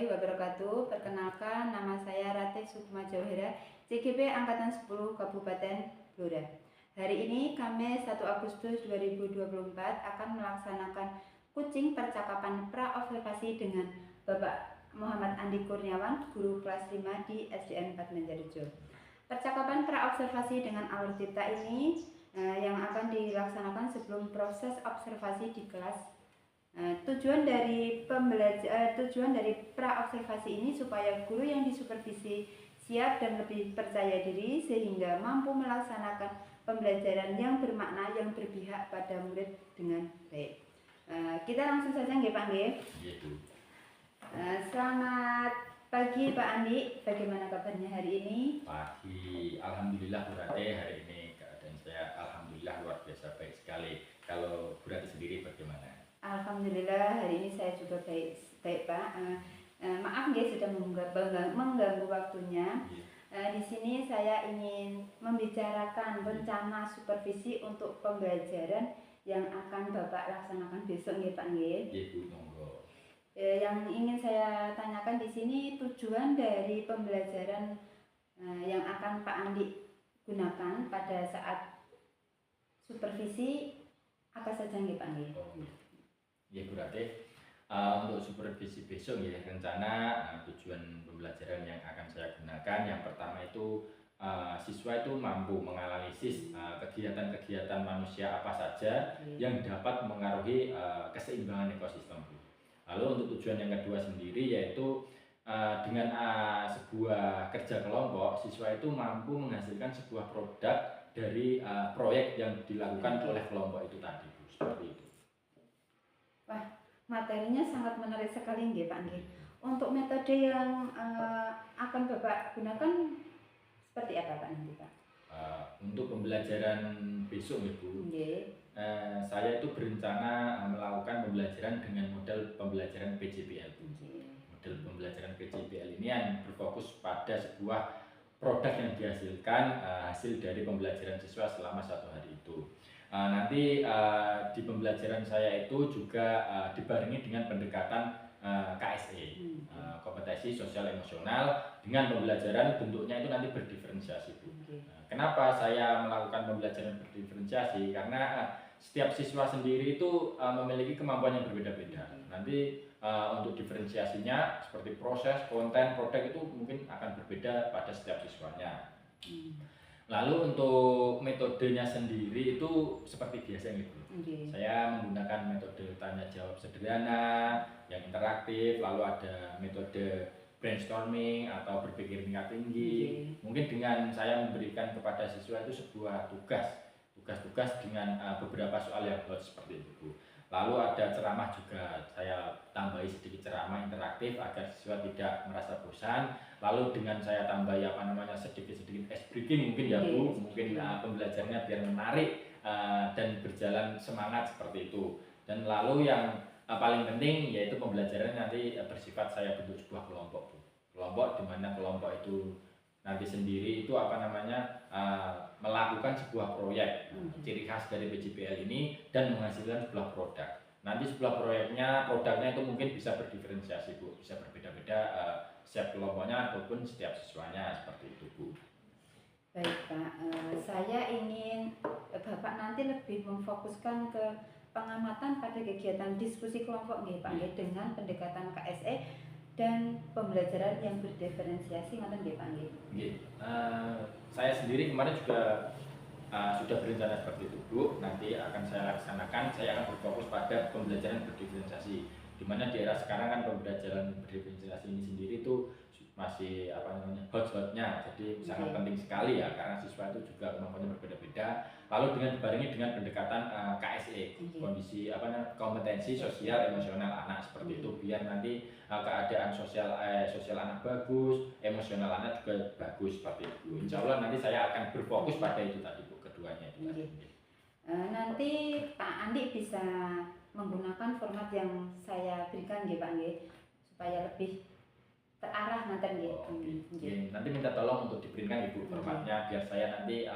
warahmatullahi wabarakatuh. Perkenalkan, nama saya Ratih Sukma Jauhera, CGP Angkatan 10 Kabupaten Blora. Hari ini Kamis 1 Agustus 2024 akan melaksanakan coaching percakapan pra-observasi dengan Bapak Muhammad Andi Kurniawan, guru kelas 5 di SDN 4 Banjarjo. Percakapan pra-observasi dengan alur cipta ini yang akan dilaksanakan sebelum proses observasi di kelas. Tujuan dari pra-observasi ini supaya guru yang disupervisi siap dan lebih percaya diri sehingga mampu melaksanakan pembelajaran yang bermakna yang berpihak pada murid dengan baik. Kita langsung saja nggih Pak nggih. Selamat pagi Pak Andi, bagaimana kabarnya hari ini? Pagi, alhamdulillah Bu Ratih, hari ini keadaan saya alhamdulillah luar biasa baik sekali. Kalau Bu Ratih sendiri bagaimana? Alhamdulillah hari ini saya juga baik Pak. Maaf nggih sudah mengganggu waktunya. Di sini saya ingin membicarakan rencana supervisi untuk pembelajaran yang akan Bapak laksanakan besok nggih Pak nggih. Nggih Bu, monggo. Yang ingin saya tanyakan di sini tujuan dari pembelajaran yang akan Pak Andi gunakan pada saat supervisi apa saja nggih Pak nggih? Ya Bu Ratih, untuk supervisi besok ya rencana tujuan pembelajaran yang akan saya gunakan yang pertama itu siswa itu mampu menganalisis kegiatan-kegiatan manusia apa saja yang dapat mengaruhi keseimbangan ekosistem. Lalu untuk tujuan yang kedua sendiri yaitu dengan sebuah kerja kelompok siswa itu mampu menghasilkan sebuah produk dari proyek yang dilakukan oleh kelompok itu tadi Bu, seperti itu. Wah, materinya sangat menarik sekali nggih Pak nggih. Untuk metode yang akan Bapak gunakan seperti apa Pak nanti Pak? Untuk pembelajaran besok ya Bu, saya itu berencana melakukan pembelajaran dengan model pembelajaran PJBL Bu. Model pembelajaran PJBL ini yang berfokus pada sebuah produk yang dihasilkan hasil dari pembelajaran siswa selama 1 hari itu. Nanti di pembelajaran saya itu juga dibarengi dengan pendekatan KSE, kompetensi sosial emosional, dengan pembelajaran bentuknya itu nanti berdiferensiasi Bu. Kenapa saya melakukan pembelajaran berdiferensiasi? Karena setiap siswa sendiri itu memiliki kemampuan yang berbeda-beda. Nanti untuk diferensiasinya seperti proses, konten, produk itu mungkin akan berbeda pada setiap siswanya. Lalu untuk metodenya sendiri itu seperti biasa gitu. Saya menggunakan metode tanya jawab sederhana, yang interaktif, lalu ada metode brainstorming atau berpikir tingkat tinggi. Mungkin dengan saya memberikan kepada siswa itu sebuah tugas dengan beberapa soal yang hot seperti itu Bu. Lalu ada ceramah juga, saya tambahi sedikit ceramah interaktif agar siswa tidak merasa bosan. Lalu dengan saya tambahi sedikit ice breaking mungkin ya Bu, mungkin pembelajarannya biar menarik dan berjalan semangat seperti itu. Dan lalu yang paling penting yaitu pembelajaran nanti bersifat saya bentuk sebuah kelompok Bu. Kelompok di mana kelompok itu nanti sendiri itu melakukan sebuah proyek. Ciri khas dari PJBL ini dan menghasilkan sebuah produk. Nanti sebuah produknya itu mungkin bisa berdiferensiasi Bu, bisa berbeda-beda setiap kelompoknya ataupun setiap siswanya seperti itu Bu. Baik Pak, saya ingin Bapak nanti lebih memfokuskan ke pengamatan pada kegiatan diskusi kelompok nggih Pak nggih dengan pendekatan KSE dan pembelajaran yang berdiferensiasi ngoten nggih Pak nggih. Saya sendiri kemarin juga sudah berencana seperti itu Bu. Nanti akan saya laksanakan, saya akan berfokus pada pembelajaran berdiferensiasi. Di mana di era sekarang kan pembelajaran berdiferensiasi ini sendiri itu masih hot-hotnya, jadi sangat penting sekali ya karena siswa itu juga kemampuannya berbeda-beda. Lalu dengan dibarengi dengan pendekatan KSE, kompetensi sosial emosional anak seperti itu, biar nanti keadaan sosial anak bagus, emosional anak juga bagus seperti itu. Insya Allah nanti saya akan berfokus pada itu tadi Bu, keduanya itu tadi. Nanti Pak Andi bisa menggunakan format yang saya berikan nggih Pak nggih supaya lebih terarah nanti nggih. Nanti minta tolong untuk diberikan Ibu formatnya biar saya nanti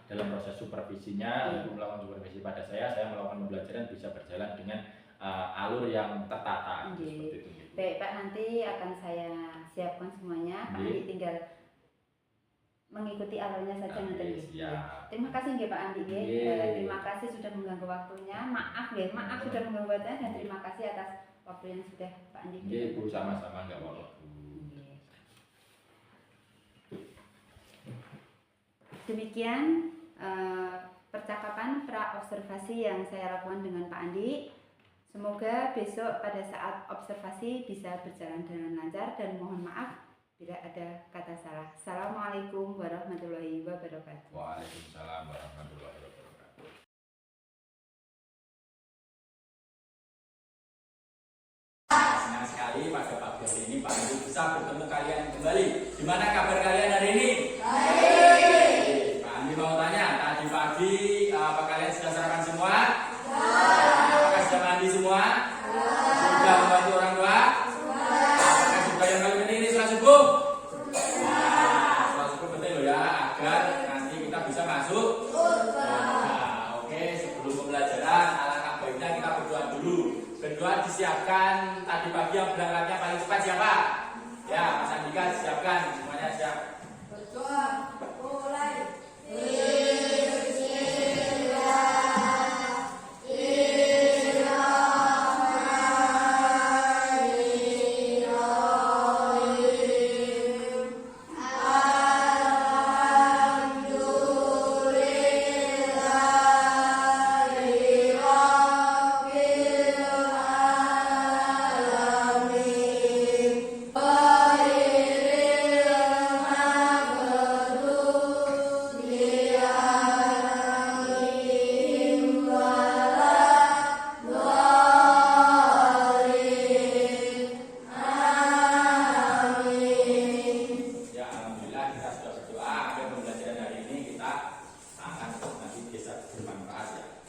dalam proses supervisinya Ibu melakukan supervisi pada saya melakukan pembelajaran bisa berjalan dengan alur yang tertata. Seperti itu. Baik Pak, nanti akan saya siapkan semuanya. Pak Andi tinggal mengikuti alurnya saja nanti. Terima kasih nggih Pak Andi nggih. Terima kasih sudah mengganggu waktunya. Maaf sudah mengganggu waktunya, dan terima kasih atas waktu yang sudah Pak Andi. Nggih Bu, sama-sama, enggak apa-apa. Demikian percakapan pra-observasi yang saya lakukan dengan Pak Andi. Semoga besok pada saat observasi bisa berjalan dengan lancar, dan mohon maaf bila ada kata salah. Assalamualaikum warahmatullahi wabarakatuh. Waalaikumsalam warahmatullahi wabarakatuh. Senang sekali pada pagi hari ini Pak Andi bisa bertemu kalian kembali. Gimana kabar kalian hari ini? Baik. Pak Andi mau tanya, tadi pagi apa kalian sudah sarapan semua? Apakah sudah mandi semua? Sudah membantu orang tua? Apakah juga yang kali ini sholat subuh? Sholat subuh penting loh ya, agar nanti kita bisa masuk. Oke, sebelum pembelajaran alangkah baiknya kita berdoa dulu. Berdoa disiapkan tadi pagi yang berangkatnya paling cepat siapa? Ya, Mas Andika disiapkan, semuanya siap. Berdoa mulai.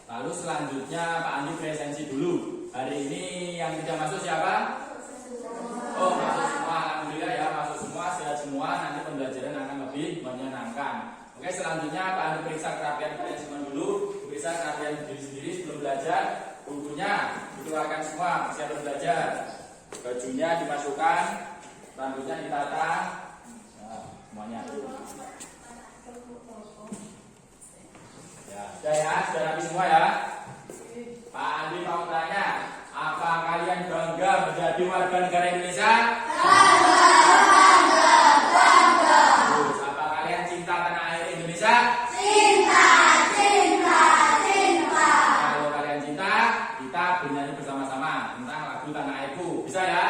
Lalu selanjutnya Pak Andi presensi dulu. Hari ini yang tidak masuk siapa? Oh, masuk semua. Alhamdulillah ya, masuk semua, sehat semua. Nanti pembelajaran akan lebih menyenangkan. Oke, selanjutnya Pak Andi periksa kerapian kalian semua dulu. Periksa kerapian diri sendiri sebelum belajar. Bukunya dikeluarkan semua, siap belajar. Bajunya dimasukkan, rambutnya ditata. Nah, semuanya. Sudah rapi semua ya. Pak Andi mau tanya, apa kalian bangga menjadi warga negara Indonesia? Bangga. Terus, apa kalian cinta tanah air Indonesia? Cinta. Kalau kalian cinta, kita bernyanyi bersama-sama tentang lagu Tanah Airku. Bisa ya?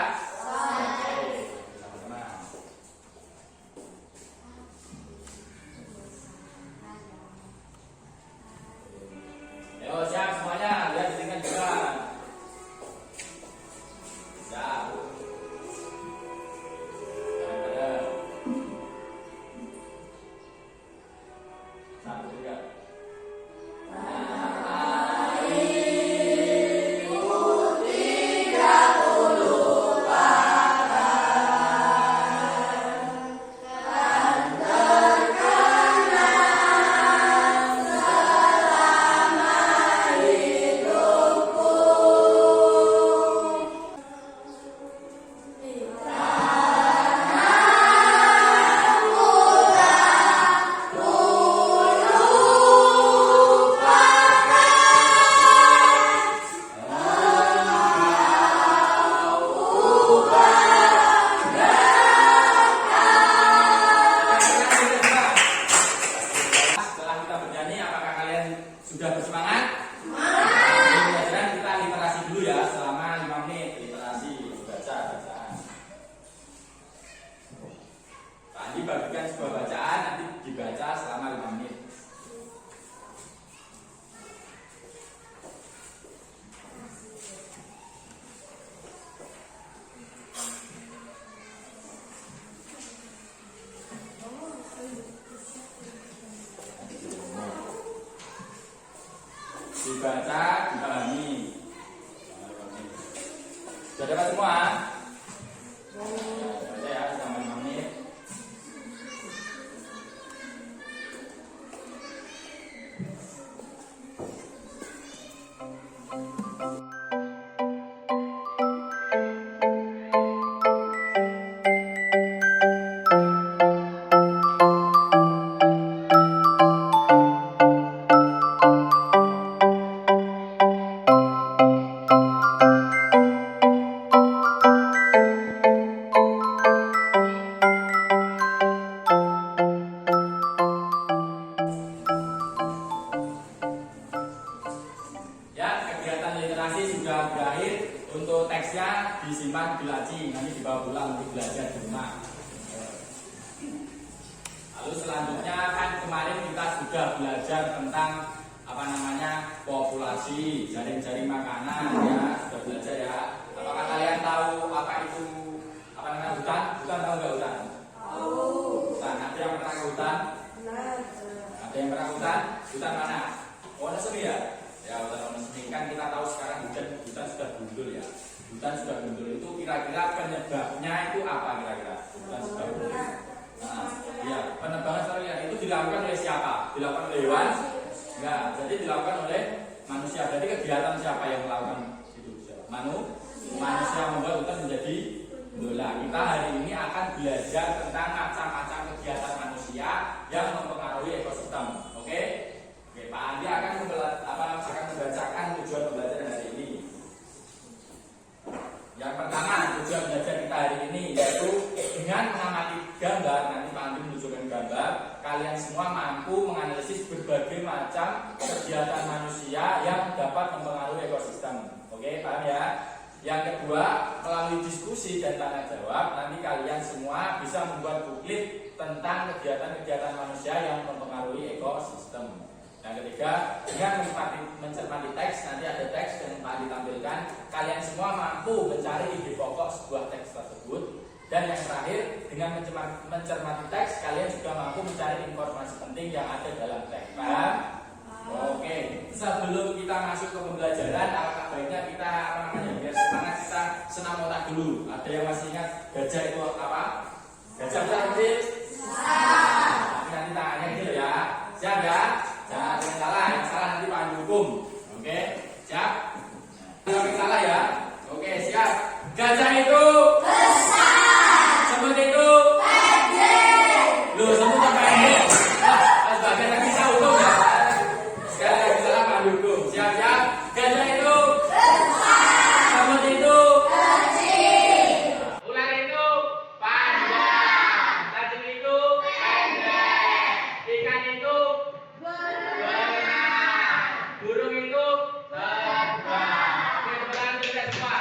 Ayo siap semuanya, lihat dengan juga. Siap. Satu tiga. Sudah bersemangat? Pembelajaran kita literasi dulu ya selama 5 menit. Literasi, bacaan. Pak Andi bagikan sebuah bacaan, nanti dibaca selama 5 menit. Dibaca, dipahami. Sudah dapat semua? Baca ya, selama 5 menit. untuk teksnya disimpan di laci, nanti dibawa pulang untuk belajar di rumah. Lalu selanjutnya kan kemarin kita sudah belajar tentang apa namanya populasi, jaring-jaring makanan ya, sudah belajar ya. Apakah kalian tahu apa itu apa namanya hutan? Hutan tahu nggak hutan? Tahu. Hutan. Ada yang pernah ke hutan? Ada yang pernah ke hutan? Hutan mana? Wonosobo ya? Ya hutan Wonosobo kan kita tahu sekarang hutan sudah gundul ya. Hutan sudah gundul itu kira-kira penyebabnya itu apa kira-kira? Hutan sudah gundul. Nah, ya penebangan sekalian itu dilakukan oleh siapa? Dilakukan oleh hewan? Enggak, jadi dilakukan oleh manusia. Jadi kegiatan siapa yang melakukan itu? Manusia membuat hutan menjadi bola. Kita hari ini akan belajar tentang macam-macam kegiatan manusia yang mempengaruhi ekosistem. Oke? Oke, Pak Andi akan membacakan tujuan pembelajaran hari ini. Yang pertama, tujuan belajar kita hari ini yaitu dengan mengamati gambar, nanti Pak Andi menunjukkan gambar, kalian semua mampu menganalisis berbagai macam kegiatan manusia yang dapat mempengaruhi ekosistem. Oke, paham ya? Yang kedua, melalui diskusi dan tanya jawab, nanti kalian semua bisa membuat buklet tentang kegiatan-kegiatan manusia yang mempengaruhi ekosistem. Yang ketiga, dengan mencermati teks, nanti ada teks yang Pak ditampilkan, kalian semua mampu mencari ide pokok sebuah teks tersebut. Dan yang terakhir, dengan mencermati teks, kalian juga mampu mencari informasi penting yang ada dalam teks. Paham? Oke, sebelum kita masuk ke pembelajaran, alangkah baiknya kita biar semangat kita senam otak dulu. Ada yang masih ingat gajah itu apa? Gajah bisa ngerti? Tapi nanti tangannya gitu ya. Siap ya? Jangan ada yang salah, nanti Pak Andi hukum. Oke, siap? Jangan yang salah ya. Oke, siap. Gajah itu besar. Semut itu pendek. Loh, semut apa pendek? Sebagian lagi bisa hukum ya. Sekali lagi salah Pak Andi hukum. Siap ya. Gajah itu besar. Semut itu kecil. Ular itu panjang. Cacing itu pendek. Ikan itu burung itu terbang. Oke, teman kita semua.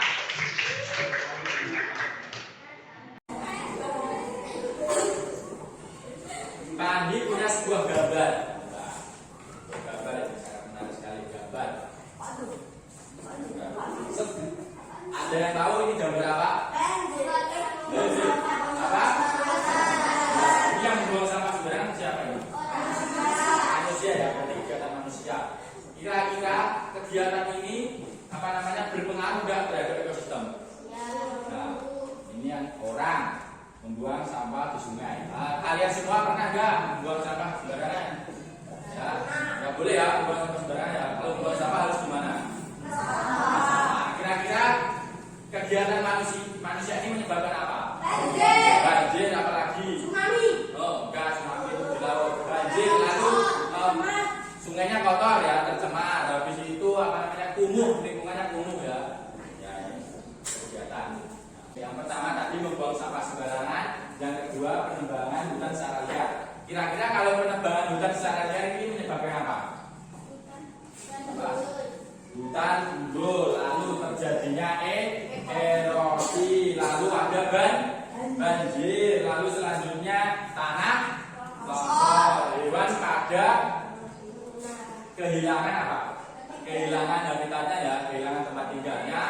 Pak Andi punya sebuah gambar. Gambar yang sangat menarik sekali, gambar. Ada yang tahu ini gambar apa? Apa? Ini yang membuang sampah sembarangan siapa ini? Manusia ya, berarti kegiatan manusia. Kira-kira kegiatan ini berpengaruh nggak terhadap ekosistem? Nah, ini yang orang membuang sampah di sungai. Nah, kalian semua pernah nggak membuang sampah sembarangan? Ya, nggak boleh ya membuang sampah sembarangan ya. Kalau membuang sampah harus gimana? Nah, kira-kira kegiatan manusia ini menyebabkan apa? Banjir, apalagi? Tsunami. Oh, enggak, tsunami itu di laut. Banjir, lalu sungainya kotor ya, tercemar. Habis itu kumuh, lingkungannya kumuh ya. Ya, ini kegiatan. Yang pertama tadi membuang sampah sembarangan, yang kedua penebangan hutan secara liar. Kira-kira kalau penebangan hutan secara liar ini menyebabkan apa? Hutan gundul, lalu terjadinya erosi, lalu ada banjir, lalu selanjutnya tanah longsor, hewan pada kehilangan apa? Kehilangan habitatnya ya, kehilangan tempat tinggalnya,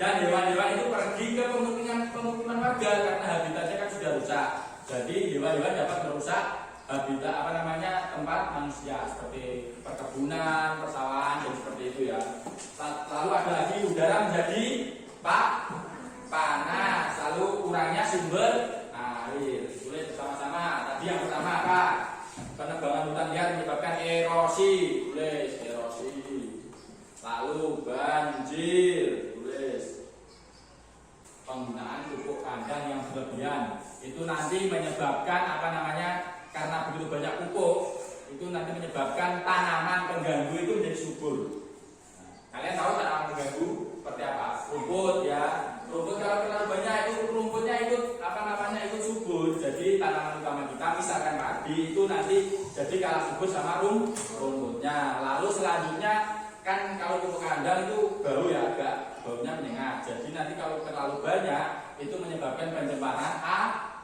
dan hewan-hewan itu pergi ke pemukiman warga karena habitatnya kan sudah rusak. Jadi hewan-hewan dapat merusak habitat tempat manusia seperti perkebunan, persawahan dan seperti itu ya. Lalu ada lagi udara menjadi panas, lalu kurangnya sumber air. Tulis bersama-sama. Tadi yang pertama apa? Penebangan hutan liar menyebabkan erosi. Tulis erosi. Lalu banjir. Tulis. Penggunaan pupuk kandang yang berlebihan itu nanti menyebabkan karena begitu banyak pupuk itu nanti menyebabkan tanaman pengganggu itu menjadi subur. Kalian tahu tanaman pengganggu seperti apa? Rumput ya. Rumput kalau terlalu banyak itu rumputnya itu itu subur. Jadi tanaman utama kita misalkan padi itu nanti jadi kalah subur sama rumputnya. Lalu selanjutnya kan kalau pupuk kandang itu bau ya, agak baunya menyengat. Jadi nanti kalau terlalu banyak itu menyebabkan pencemaran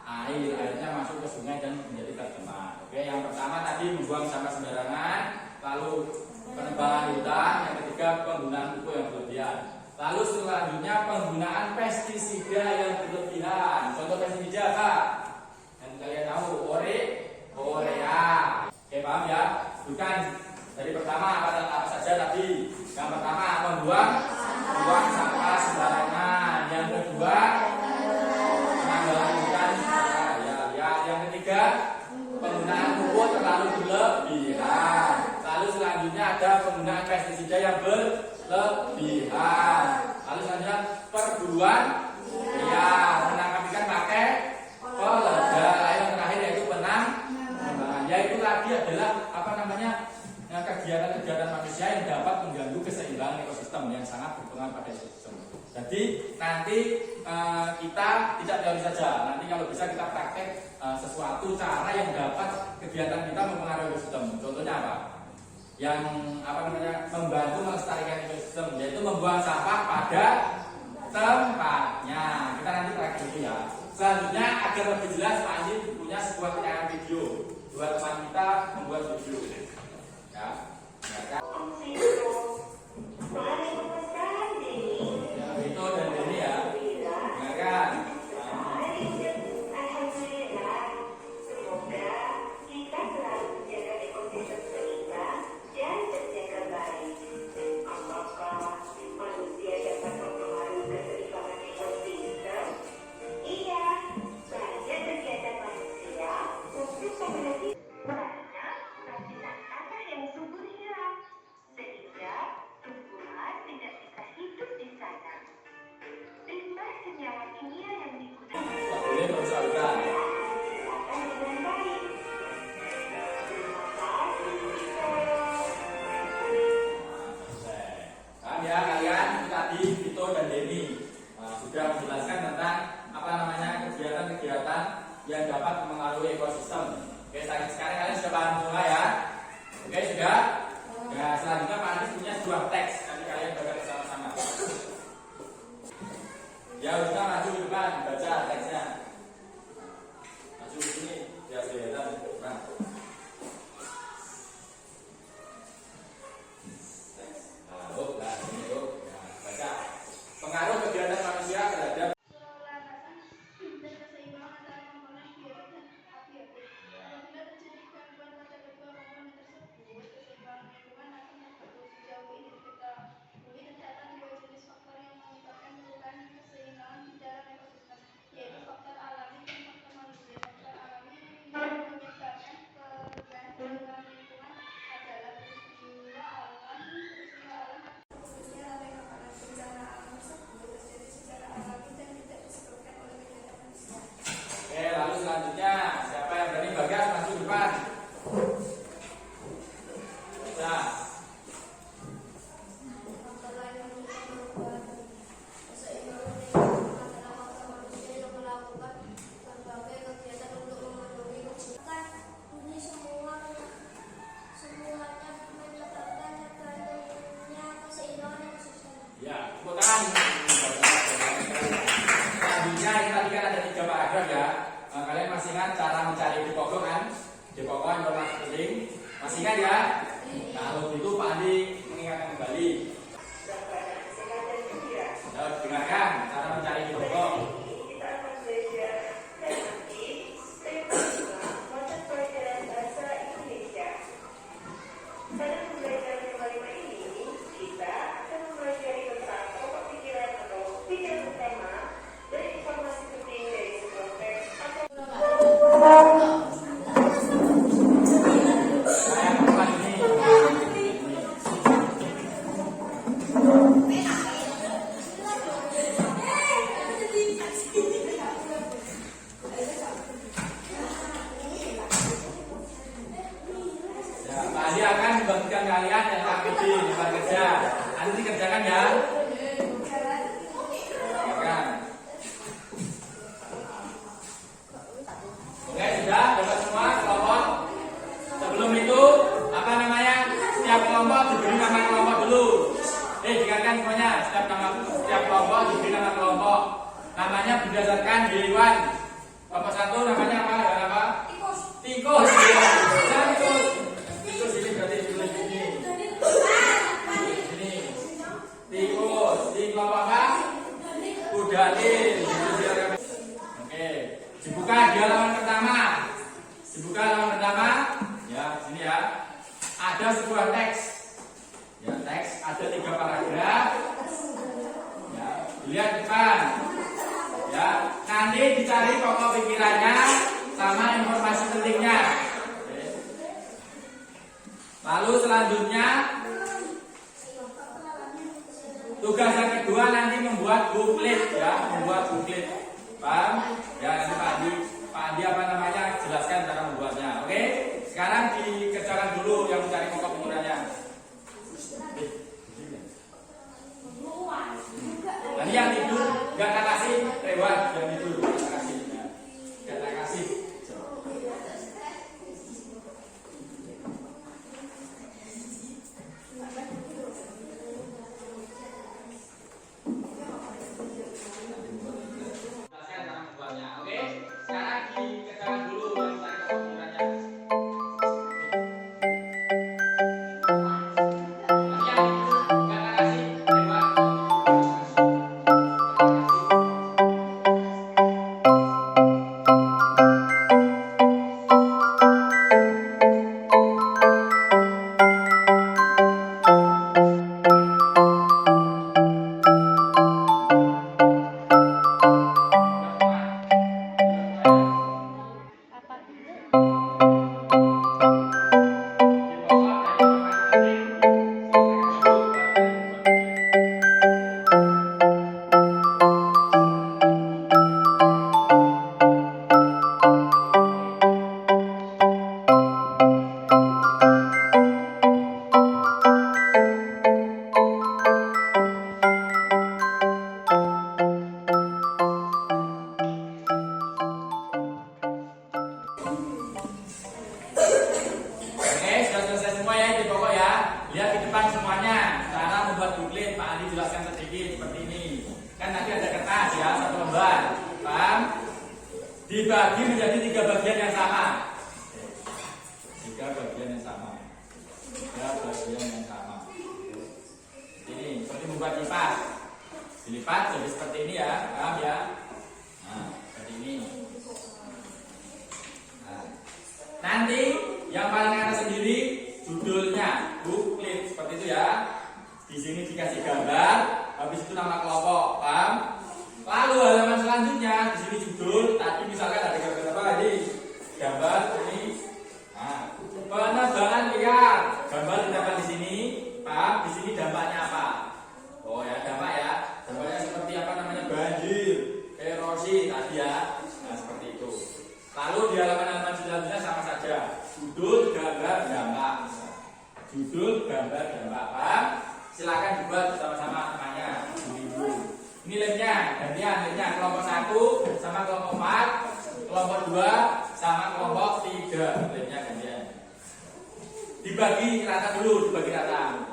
airnya masuk ke sungai dan menjadi tercemar. Oke, yang pertama tadi membuang sampah sembarangan, lalu penebangan hutan, yang ketiga penggunaan pupuk yang berlebihan. Lalu selanjutnya penggunaan pestisida yang berlebihan. Contoh pestisida apa? Yang kalian tahu, urea. Oke, paham ya? Bukan dari pertama apa saja tadi. Yang pertama membuang sampah sembarangan. Yang kedua penanggalan hutan. Yang ketiga penggunaan pupuk terlalu berlebihan. Lalu selanjutnya ada penggunaan pestisida yang berlebihan. Lalu selanjutnya perburuan menangkap ikan pakai peledak. Yang terakhir yaitu penambangan. Yaitu lagi adalah kegiatan-kegiatan manusia yang dapat mengganggu keseimbangan ekosistem yang sangat berpengaruh pada ekosistem. Jadi nanti kita tidak teori saja. Nanti kalau bisa kita praktek sesuatu cara yang dapat kegiatan kita mempengaruhi ekosistem. Contohnya apa? Yang membantu melestarikan ekosistem, yaitu membuang sampah pada tempatnya. Kita nanti praktek itu ya. Selanjutnya agar lebih jelas, Pak Andi punya sebuah tayangan video buat teman kita membuat video. Ya, itu dan ini ya, dengarkan. Boleh berusaha. Paham ya kalian? Tadi Vito dan Denny sudah menjelaskan tentang kegiatan-kegiatan yang dapat mempengaruhi ekosistem. Oke, sekarang kalian sudah paham semua ya? Oke, sudah? Nah, selanjutnya Pak Anies punya sebuah teks. Nanti kalian baca sama-sama. Ya, udah maju ke depan, baca teksnya. Maju ke sini, biar kelihatan. Nah. Ini yuk. Nah, baca. Pengaruh kegiatan manusia terhadap berdasarkan hewan. Kelompok 1 namanya apa? Hewan apa? Tikus. Tikus. Nah, tikus. Tikus ini berarti tulis ini. Ini. Tikus. Di kelompok apa? Kudatil. Oke. Dibuka di halaman pertama. Dibuka halaman pertama. Ya, sini ya. Ada sebuah teks. Ya, teks ada 3 paragraf. Ya, lihat depan. Ya, nanti dicari pokok pikirannya sama informasi pentingnya. Oke. Lalu selanjutnya tugas yang kedua nanti membuat buklet ya, membuat buklet. Paham? Ya, nanti Pak Andi apa namanya jelaskan cara membuatnya. Oke? Sekarang dikerjakan dulu yang mencari pokok pikirannya. Nanti yang tidur nggak tak kasih lewat yang tidur nggak tak kasih, nggak tak kasih. Jelaskan cara membuatnya. Oke? Sekarang dikerjakan dulu yang mencari pokok pikirannya. Nanti yang tidur nggak tak kasih lewat. Oke, sudah selesai semua ya di pokok ya. Lihat di depan semuanya. Cara membuat buklet Pak Andi jelaskan sedikit seperti ini. Kan nanti ada kertas ya, 1 lembar. Paham? Dibagi menjadi 3 bagian yang sama. 3 bagian yang sama. 3 bagian yang sama. Ini seperti membuat lipat. Dilipat jadi seperti ini ya. Paham ya? Nah, seperti ini. Nah, nanti yang paling atas sendiri judulnya buklet seperti itu ya. Di sini dikasih gambar, habis itu nama kelompok, paham? Lalu halaman selanjutnya di sini judul. Tadi misalkan ada gambar apa tadi? Gambar ini. Nah, penebangan liar. Gambar ditempel di sini, paham? Di sini dampaknya apa? Oh ya, dampak ya. Dampaknya seperti apa namanya? Banjir, erosi tadi ya. Nah, seperti itu. Lalu di halaman-halaman selanjutnya sama saja. Judul, gambar, dampak. Judul, gambar, dampak. Paham? Silakan dibuat bersama-sama temannya. Ini lemnya, gantian lemnya. Kelompok 1 sama kelompok 4, kelompok 2 sama kelompok 3. Lemnya gantian. Dibagi rata dulu, dibagi rata.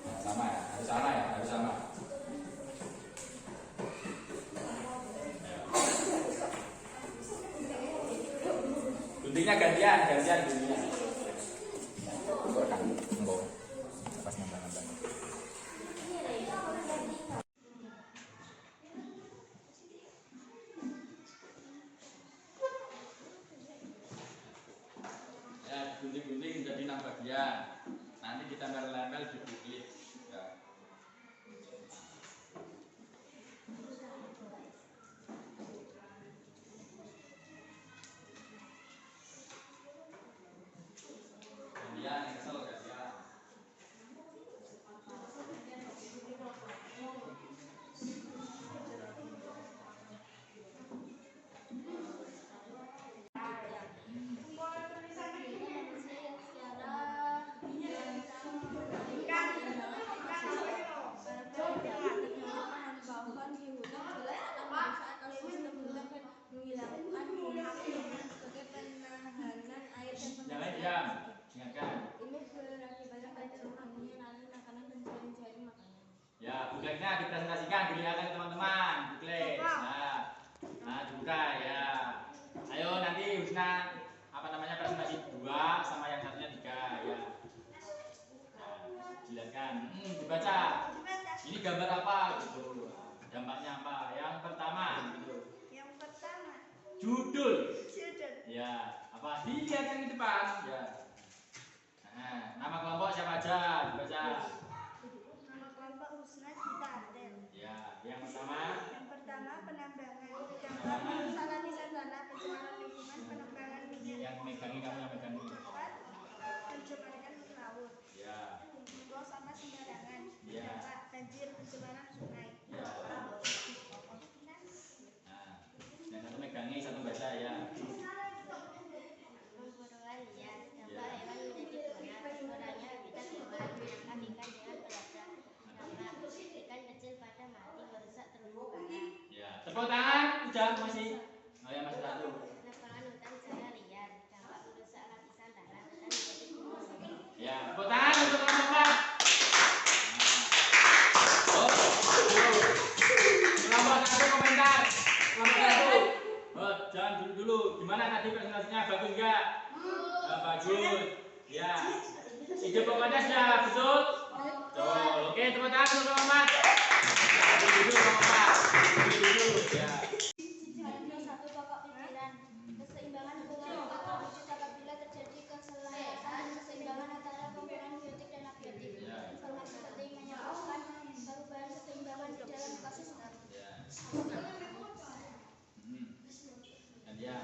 Nah, sama ya, harus sama ya, harus sama. Guntingnya gantian guntingnya. Pas nambah-nambah. Ya, gunting-gunting jadi 6 bagian. Nanti kita tempel-tempel di buklet. Ya. Gantian, kesel gantian. digambar apa gitu. Dampaknya apa? Yang pertama gitu. Yang pertama, Judul. judul. Ya, apa? Dilihat yang di depan. Ya. Nah, nama kelompok siapa aja? Dibaca. Nama kelompok Husna Cita Atel. Ya, yang pertama. Yang pertama, penambangan. Dampak merusak lapisan tanah, pencemaran lingkungan, penambangan minyak. Yang megangi kamu yang megangi. Empat, pencemaran laut. Ya. Membuang sampah sembarangan. Ya. Dampak banjir, pencemaran sungai. Ya. Nah, yang satu megangi, satu baca ya. Pemburuan liar, dampak hewan menjadi punah, berkurangnya habitat hewan, menangkap ikan dengan pelajar, dampak ikan kecil pada mati, merusak terumbu karang. Ya. Tepuk tangan, udah masih. Oh ya masih satu. Penebangan hutan secara liar, dampak merusak lapisan tanah, hutan menjadi gunung. Ya, tepuk tangan untuk kelompok 4. Oh, kelompok 1 komentar. Kelompok 1. Oh, jangan dulu. Gimana tadi presentasinya? Bagus enggak? Bagus. Ya. Ide pokoknya sudah betul? Betul. Oke, tepuk tangan untuk kelompok 4. Dulu kelompok 4. Dulu. Ya. Ada satu pokok pikiran, keseimbangan lingkungan dapat terwujud apabila terjadi keselarasan dan keseimbangan antara komponen biotik dan abiotik. Informasi penting menyebabkan perubahan keseimbangan di dalam ekosistem. Ya. Dan ya.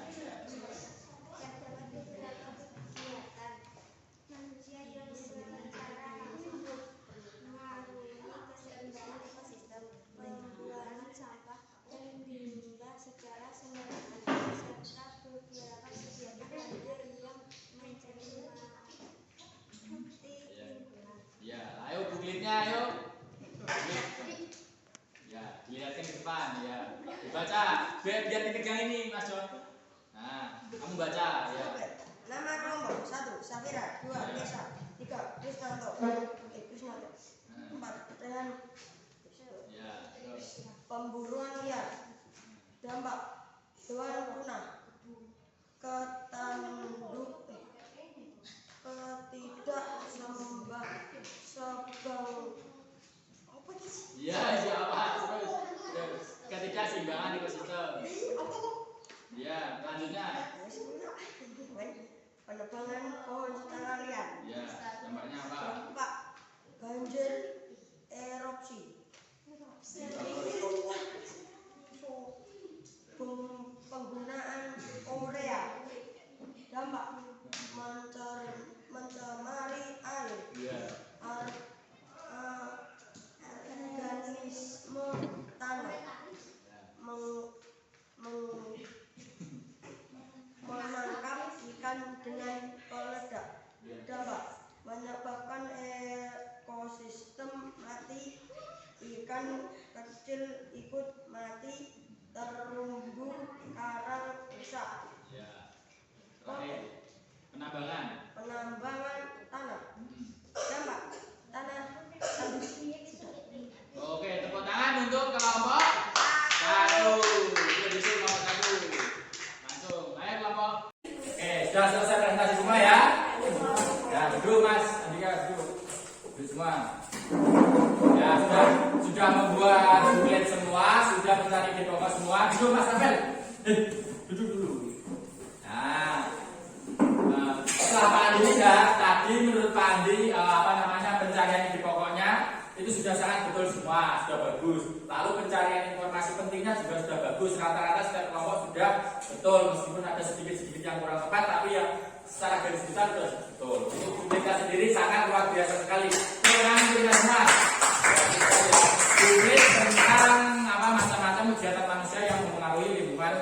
Terdapat beberapa kegiatan manusia yang secara langsung mengaruhi keseimbangan ekosistem, pembuangan sampah dan limbah secara sembarangan, serta beberapa kegiatan lainnya yang mencemari lingkungan. Ya, ayo buklitnya ayo. Buklit. Ya, dilihatin ke depan ya. Dibaca. Biar dipegang ini Mas John. Nah, kamu baca ya. Nama kelompok 1. Safira. 2. Desa. 3. Krisnanto. 4. Krisnanto. 4. Rehan. Ya, terus. Pemburuan liar. Dampak hewan punah. Ketanduk. Ya, siapa? Terus. Ketidakseimbangan ekosistem. Ya, selanjutnya. Penebangan pohon secara liar. Ya, dampaknya apa? Dampak banjir erupsi. Penggunaan urea. Dampak mencemari air. Ya. Organisme tanah. Menangkap ikan dengan peledak. Dampak menyebabkan ekosistem mati, ikan kecil ikut mati, terumbu karang rusak. Ya. Terakhir. Penambangan. Penambangan tanah. Dampak tanah tandus. Oke, tepuk tangan untuk kelompok 1. Sudah disuruh kelompok 1. Langsung, ayo kelompok. Oke, sudah selesai presentasi semua ya. Ya, duduk Mas Andika, duduk. Duduk semua. Ya, sudah membuat buklet semua, sudah mencari ide pokok semua. Duduk Mas Rafael. Duduk dulu. Nah, setelah Pak Andi tadi menurut Pak Andi pencarian ide pokoknya itu sudah sangat betul semua, sudah bagus. Lalu pencarian informasi pentingnya juga sudah bagus. Rata-rata setiap kelompok sudah betul, meskipun ada sedikit-sedikit yang kurang tepat, tapi yang secara garis besar sudah betul. Untuk kita sendiri sangat luar biasa sekali. Jangan kita semua. Bukit tentang macam-macam kegiatan manusia yang mempengaruhi lingkungan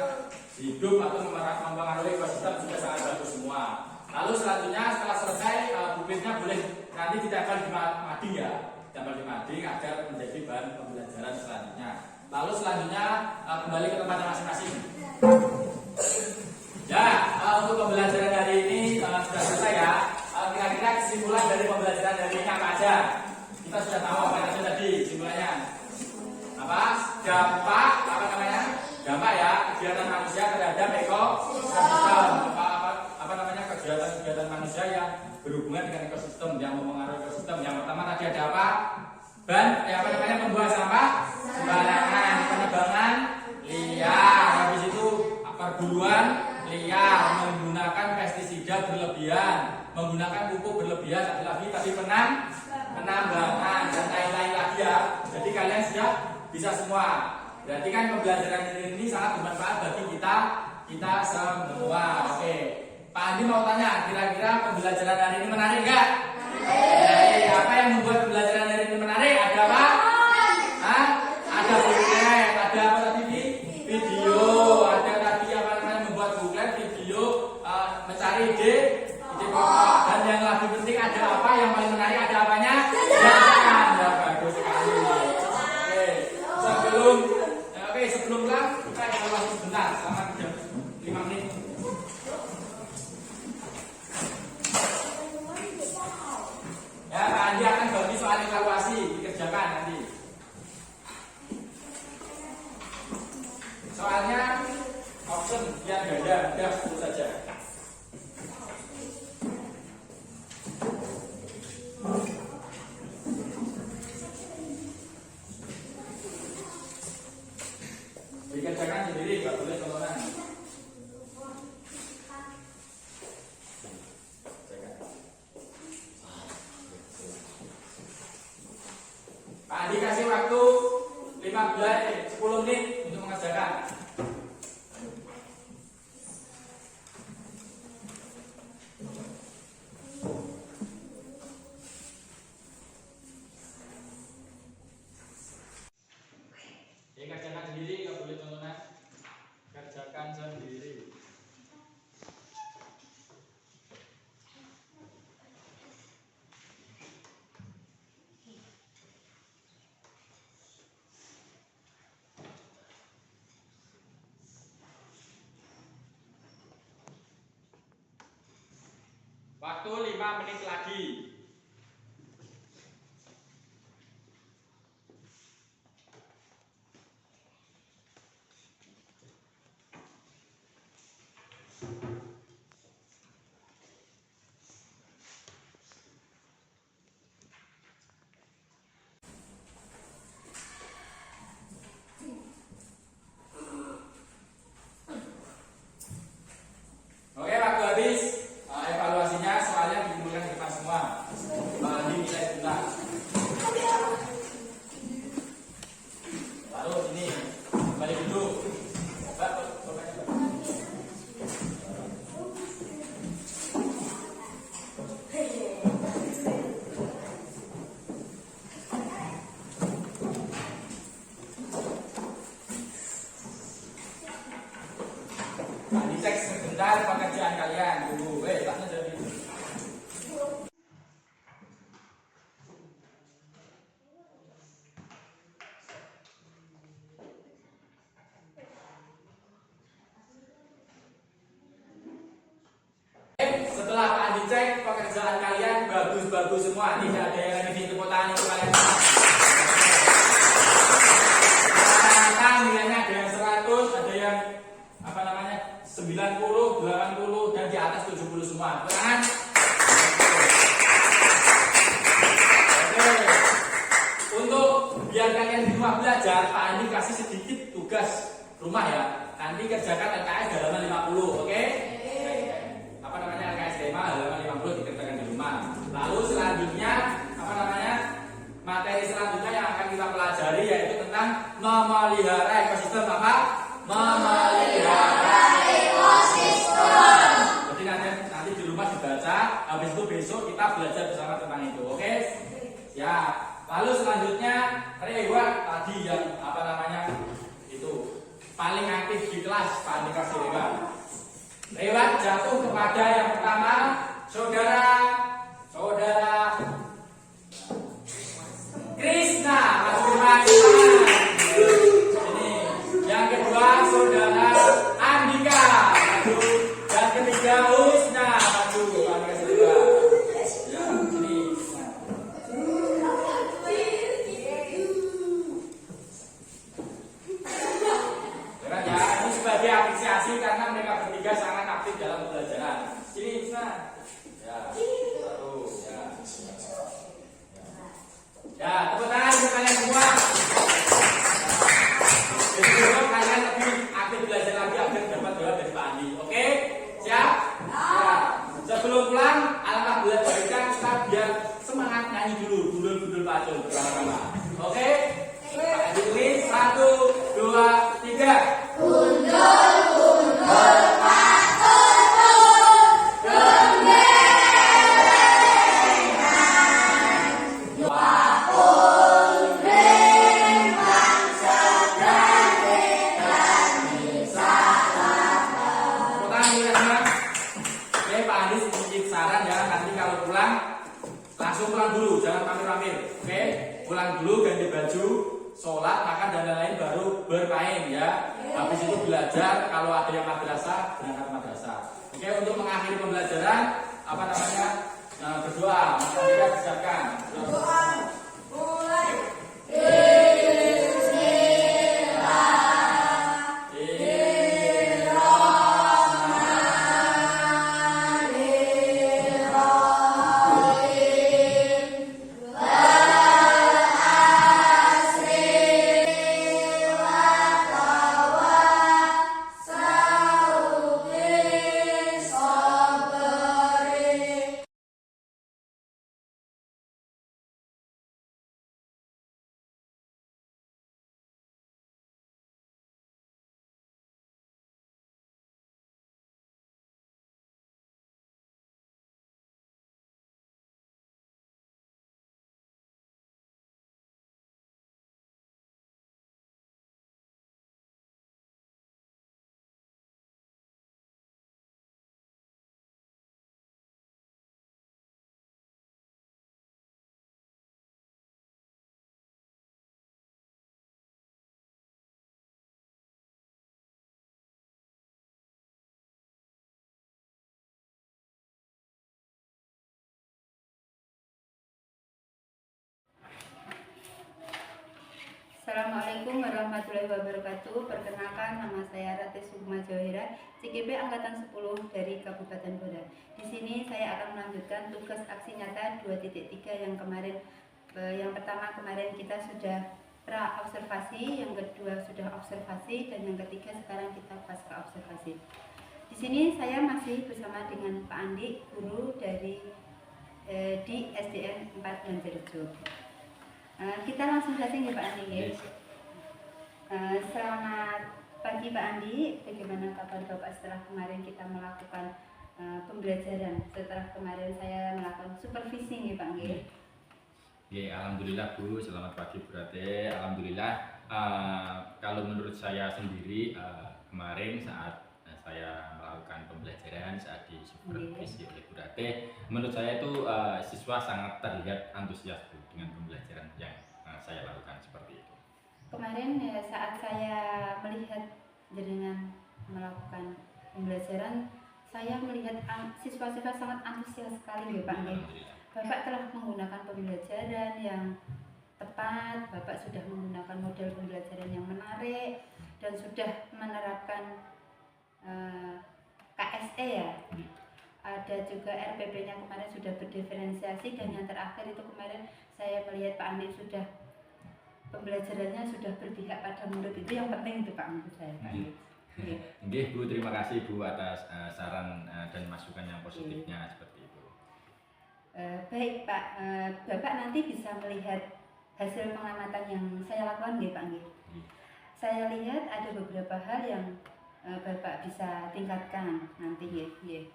hidup atau mempengaruhi ekosistem sudah sangat bagus semua. Lalu selanjutnya setelah selesai bukitnya boleh nanti ditempel di mading ya, ditempel di mading agar menjadi bahan pembelajaran selanjutnya. Lalu selanjutnya kembali ke tempatnya masing-masing. Ya, untuk pembelajaran hari ini sudah selesai ya. Kira-kira kesimpulan dari pembelajaran hari ini apa aja? Kita sudah tahu apa aja tadi kesimpulannya. Apa? Dampak dampak ya kegiatan manusia terhadap ekosistem. Kegiatan manusia yang berhubungan dengan ekosistem, yang mempengaruhi ekosistem. Yang pertama tadi ada apa? membuang sampah sembarangan, penebangan liar, habis itu perburuan liar, menggunakan pestisida berlebihan, menggunakan pupuk berlebihan, satu lagi tadi penambangan dan lain-lain lagi ya. Jadi kalian sudah bisa semua. Berarti kan pembelajaran ini sangat bermanfaat bagi kita semua. Oke, Pak Andi mau tanya, kira-kira pembelajaran hari ini menarik nggak? Menarik. Apa yang membuat pembelajaran hari ini menarik? Ada apa? Hah? Ada buklet, ada apa tadi? Video, ada tadi apa namanya membuat buklet, video, mencari ide pokok, dan yang lebih penting ada apa? Yang paling menarik ada apanya? Jangan. Ya, bagus sekali. Sebelum pulang kita evaluasi sebentar selama 5 menit. Ya, Pak Andi akan bagi soal evaluasi dikerjakan nanti. Soalnya option yang ganda, udah sebut saja. Dikerjakan sendiri, nggak boleh tolongan. Pak Andi kasih waktu 10 menit untuk mengerjakan. Kerjakan sendiri, nggak boleh tontonan. Kerjakan sendiri. Waktu 5 menit lagi. Oke, waktu habis. Evaluasinya soalnya dikumpulkan di depan semua. Pak Andi nilai sebentar. Lalu ini balik dulu. Dicek sebentar pekerjaan kalian dulu. Taknya jadi. Setelah Pak Andi cek pekerjaan kalian bagus-bagus semua, tidak ada yang lebih tepuk tangan untuk kalian. Nilainya ada yang 100, ada yang 90, 80 dan di atas 70 semua. Kan? Oke. Untuk biar kalian di rumah belajar, Pak Andi kasih sedikit tugas rumah ya. Nanti kerjakan LKS halaman 50, oke? LKS tema halaman 50 dikerjakan di rumah. Lalu selanjutnya materi selanjutnya yang akan kita pelajari yaitu tentang memelihara ekosistem apa? Memelihara ekosistem. Jadi nanti di rumah dibaca, habis itu besok kita belajar bersama tentang itu, oke? Ya. Lalu selanjutnya reward tadi yang itu paling aktif di kelas, Pak Andi kasih reward. Reward jatuh kepada yang pertama saudara Krisna. Ini yang kedua saudara Andika. Dan ketiga Husna. Ya, ini. Ya, ini sebagai apresiasi karena mereka bertiga sangat aktif dalam pembelajaran. Sini, Husna. Ya, satu, ya. Ya, tepuk tangan. lebih aktif belajar lagi agar dapat jawab dari Pak Andi. Oke? Siap? Ya. Sebelum pulang, alangkah baiknya kita biar semangat nyanyi dulu gundul-gundul pacul bersama-sama. Oke? Pak Andi tulis 1, 2, 3. Gundul, gundul, langsung pulang dulu, jangan pamer-pamer, oke? Pulang dulu, ganti baju, sholat, makan dan lain-lain, baru bermain ya. Habis itu belajar, kalau ada yang madrasah, berangkat madrasah. Oke, untuk mengakhiri pembelajaran, berdoa. Maka kita siapkan. Doa mulai. Assalamualaikum warahmatullahi wabarakatuh. Perkenalkan, nama saya Ratih Sukma Johira, CGP Angkatan 10 dari Kabupaten Blora. Di sini saya akan melanjutkan tugas aksi nyata 2.3 yang kemarin. Yang pertama kemarin kita sudah pra-observasi, yang kedua sudah observasi, dan yang ketiga sekarang kita pasca observasi. Di sini saya masih bersama dengan Pak Andi, guru dari di SDN 4 Banjarjo. Kita langsung saja ya Pak Andi. Selamat pagi Pak Andi, bagaimana kabar Bapak setelah kemarin kita melakukan pembelajaran, setelah kemarin saya melakukan supervisi nih Pak Andi? Ya, alhamdulillah Bu, selamat pagi Bu Rate. Alhamdulillah, kalau menurut saya sendiri kemarin saat saya melakukan pembelajaran saat di supervisi oleh Bu Rate, menurut saya itu siswa sangat terlihat antusias Bu dengan pembelajaran yang saya lakukan seperti itu. Kemarin saat saya melihat dengan melakukan pembelajaran, saya melihat siswa-siswa sangat antusias sekali ya Pak. Bapak telah menggunakan pembelajaran yang tepat, Bapak sudah menggunakan model pembelajaran yang menarik dan sudah menerapkan KSE ya. Ada juga RPP-nya kemarin sudah berdiferensiasi, dan yang terakhir itu kemarin saya melihat Pak Andi sudah pembelajarannya sudah berpihak pada murid, itu yang penting itu Pak menurut saya. Nggih Bu, terima kasih Bu atas saran dan masukan yang positifnya seperti itu. Baik Pak, Bapak nanti bisa melihat hasil pengamatan yang saya lakukan nggih Pak nggih. Saya lihat ada beberapa hal yang Bapak bisa tingkatkan nanti nggih.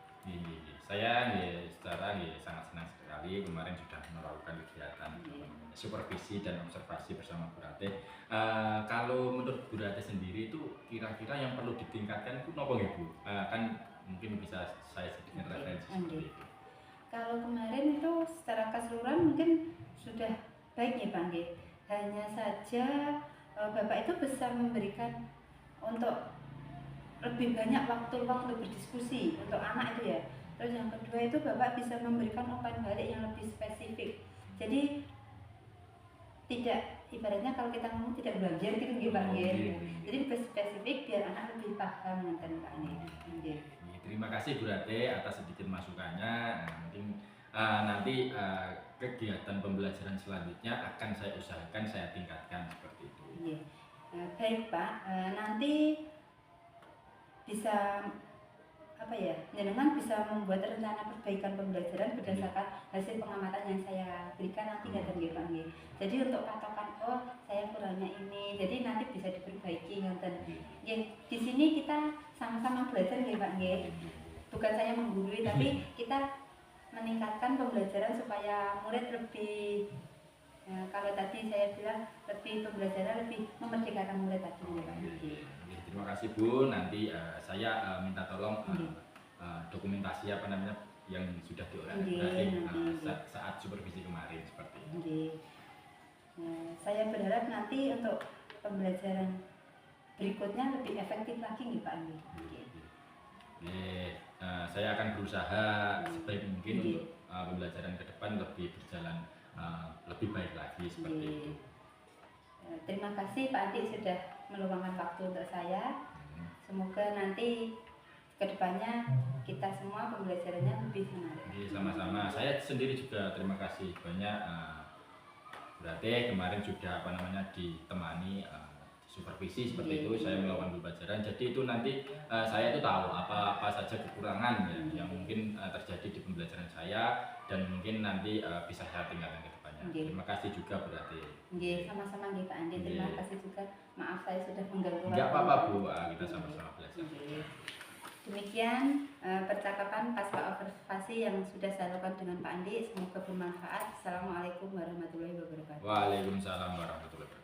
Saya secara sangat senang sekali kemarin sudah melakukan kegiatan supervisi dan observasi bersama Bu Rate. Kalau menurut Bu Rate sendiri itu kira-kira yang perlu ditingkatkan itu apa nggih Bu? Kan mungkin bisa saya sedikit referensi seperti itu. Kalau kemarin itu secara keseluruhan mungkin sudah baik ya Pak nggih. Hanya saja Bapak itu bisa memberikan untuk lebih banyak waktu luang untuk berdiskusi untuk anak itu ya. Terus yang kedua itu Bapak bisa memberikan umpan balik yang lebih spesifik. Jadi tidak, ibaratnya kalau kita ngomong tidak belajar gitu nggih Pak nggih. Jadi lebih spesifik biar anak lebih paham ngoten Pak nggih. Terima kasih Bu Rate atas sedikit masukannya. Mungkin nanti kegiatan pembelajaran selanjutnya akan saya usahakan saya tingkatkan seperti itu. Baik Pak, nanti bisa apa ya, jenengan bisa membuat rencana perbaikan pembelajaran berdasarkan hasil pengamatan yang saya berikan nanti nggak nggih Pak nggih. Jadi untuk patokan oh saya kurangnya ini, jadi nanti bisa diperbaiki ngoten. Nggih, di sini kita sama-sama belajar nggih Pak nggih. Bukan saya menggurui tapi kita meningkatkan pembelajaran supaya murid lebih kalau tadi saya bilang lebih pembelajaran lebih memerdekakan murid tadi nggih Pak nggih. Terima kasih Bu, nanti saya minta tolong dokumentasi apa namanya yang sudah diolah saat supervisi kemarin seperti itu. Saya berharap nanti untuk pembelajaran berikutnya lebih efektif lagi nih Pak Andi. Saya akan berusaha sebaik mungkin untuk pembelajaran ke depan lebih berjalan lebih baik lagi seperti itu. Terima kasih Pak Andi sudah meluangkan waktu untuk saya. Semoga nanti kedepannya kita semua pembelajarannya lebih menarik. Sama-sama. Saya sendiri juga terima kasih banyak. Berarti kemarin sudah apa namanya ditemani supervisi seperti itu. Saya melakukan pembelajaran. Jadi itu nanti saya itu tahu apa saja kekurangan yang mungkin terjadi di pembelajaran saya dan mungkin nanti bisa saya tinggalkan ke depannya. Terima kasih juga berarti. Sama-sama nggih Pak Andi. Terima kasih juga. Maaf saya sudah mengganggu. Enggak apa-apa Bu, kita sama-sama belajar. Demikian percakapan pasca observasi yang sudah saya lakukan dengan Pak Andi. Semoga bermanfaat. Assalamualaikum warahmatullahi wabarakatuh. Waalaikumsalam warahmatullahi wabarakatuh.